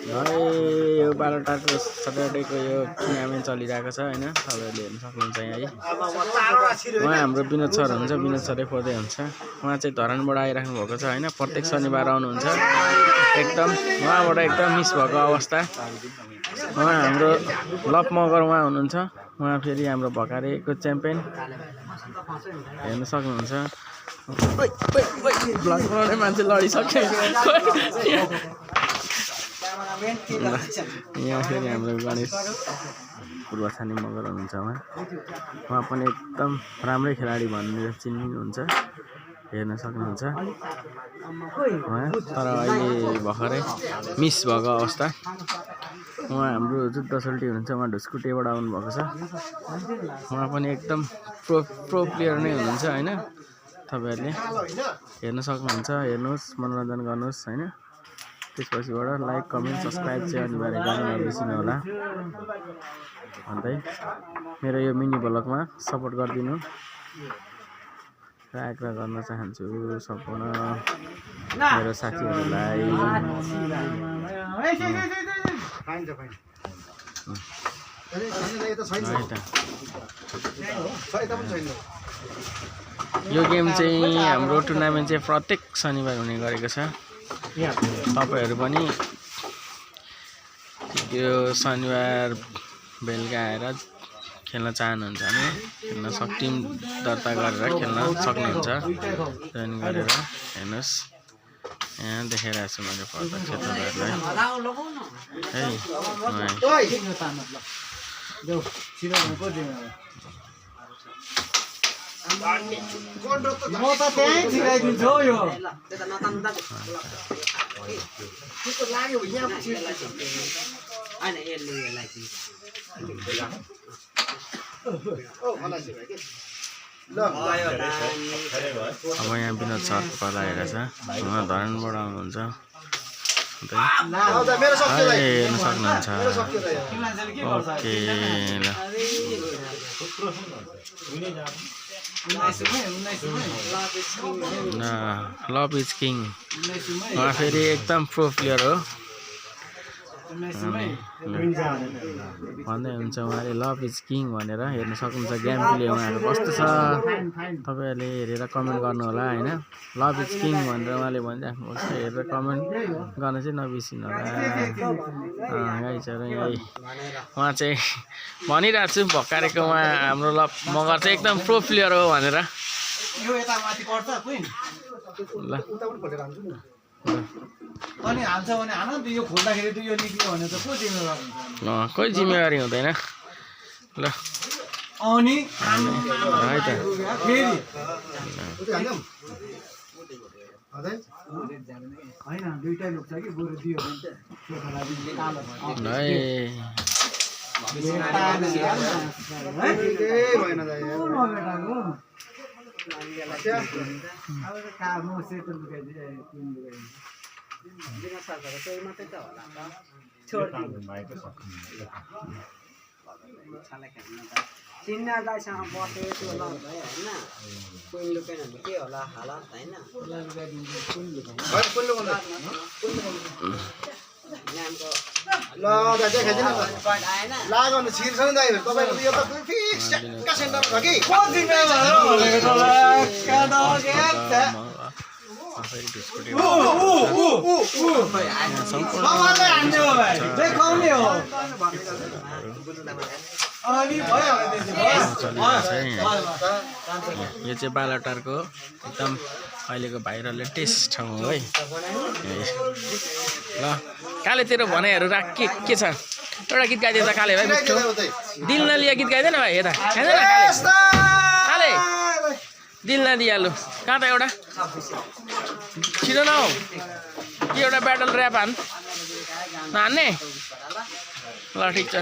यो बालटारको सटरडेको यो टुर्नामेन्ट चलिरहेको छ हैन तपाईहरुले हेर्न सक्नुहुन्छ यहाँ है उहाँ हाम्रो विनोद सर हुन्छ विनोद सरै खोज्दै हुन्छ उहाँ चाहिँ धरानबाट आइराख्नु भएको छ हैन प्रत्येक शनिबार आउनुहुन्छ एकदम उहाँबाट एकदम मिस भएको अवस्था उहाँ हाम्रो लप मगर उहाँ हुनुहुन्छ उहाँ फेरि हाम्रो भकारेको च्याम्पियन हेर्न सक्नुहुन्छ ब्लग बनाउने मान्छे लडिसक्यो यहाँ फेरि हाम्रो गणेश पूर्वछानी मगर हुनुहुन्छ उहाँ पनि एकदम राम्रै खेलाडी भनेर चिनिनुहुन्छ हेर्न सक्नुहुन्छ उहाँ तर अहिले भर्खरै मिस भएको अवस्था उहाँ हाम्रो जुद्ध सोल्टी हुनुहुन्छ उहाँ ढुस्कुटेबाट आउनुभएको छ उहाँ पनि एकदम प्रो प्लेयर नै हुनुहुन्छ हैन तपाईहरुले हेर्न सक्नुहुन्छ हेर्नुहोस् मनोरञ्जन गर्नुहोस् हैन त्यसपछिबाट लाइक कमेन्ट सब्स्क्राइब चाहिँ अनिवार्य गर्न नबिर्सिनु होला भन्दै मेरो यो मिनी ब्लगमा सपोर्ट गरिदिनु र आग्रह गर्न चाहन्छु सम्पूर्ण मेरो साथीहरुलाई यो गेम चाहिँ हाम्रो टुर्नामेन्ट चाहिँ प्रत्येक शनिबार हुने गरेको छ तपाईहरु पनि यो शनिबार बेलुका आएर खेल्न चाहनुहुन्छ भने खेल्न टिम दर्ता गरेर खेल्न सक्नुहुन्छ जोइन गरेर हेर्नुस् यहाँ देखाइरहेको छु मैले प्रत्यक्ष तपाईहरुलाई म त त्यही छिराइदिन्छु हो यो अब यहाँ विनोद सर पहिला हेरेको छ उहाँ धरानबाट आउनुहुन्छ हेर्न सक्नुहुन्छ ओके ल लभ इज किङ उहाँ फेरि एकदम प्रो प्लेयर हो भन्दै हुन्छ उहाँले लभ इज किङ भनेर हेर्न सक्नुहुन्छ गेम प्ले उहाँको कस्तो छ तपाईहरुले हेरेर कमेन्ट गर्नु होला हैन लभ इज किङ भनेर उहाँले भनिराख्नु भएको छ हेरेर कमेन्ट गर्न चाहिँ नबिर्सिनु होला गाइजहरु यही उहाँ चाहिँ भनिरहेको छु भकारेको उहाँ हाम्रो लभ मगर चाहिँ एकदम प्रो प्लेयर हो भनेर यो यता माथि पर्छ क्वीन ल अनि हाल्छ भने हाल्न त यो खोल्दाखेरि त यो निक्ल्यो भने त को जिम्मेवार हुन्छ कोही जिम्मेवारी हुँदैन ल अनि है त फेरि हैन दुईटै लोक छ कि बरु दियो भने त त्यो खालाले कालो चिन्ना दाइसँग बसेको त्यो ल भयो हैन कुन लुकेन भने के होला हालत हैन ल दाइ देखाइदिनु लागन छिर्छ नि दाइ तपाईको यो त फिक्स का सेन्टर छ कि को जिम्मेवार हो भनेको यो चाहिँ बालटारको एकदम अहिलेको भाइरल लेटेस्ट ठाउँ हो है ल काले तेरो भनाइहरू राख के छ एउटा गीत गाइदिए त काले भाइ मिठो दिल नलिया गीत गाइदेन भाइ यता गाइदेन काले दिल नदिइहाल्नु कहाँ त एउटा छिटो न हौ के एउटा ब्याटल ऱ्याप हान् नहान्ने ल ठिक छ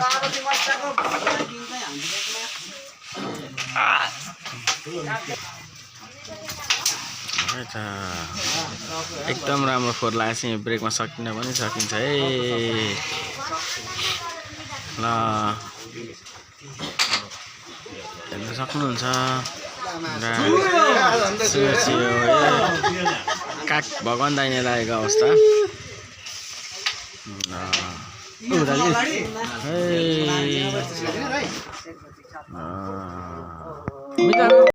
एकदम राम्रो फोर लागेको छ ब्रेकमा सकिन पनि सकिन्छ है ल हेर्न सक्नुहुन्छ काक भगवान दाइने लागेको अवस्था मिटर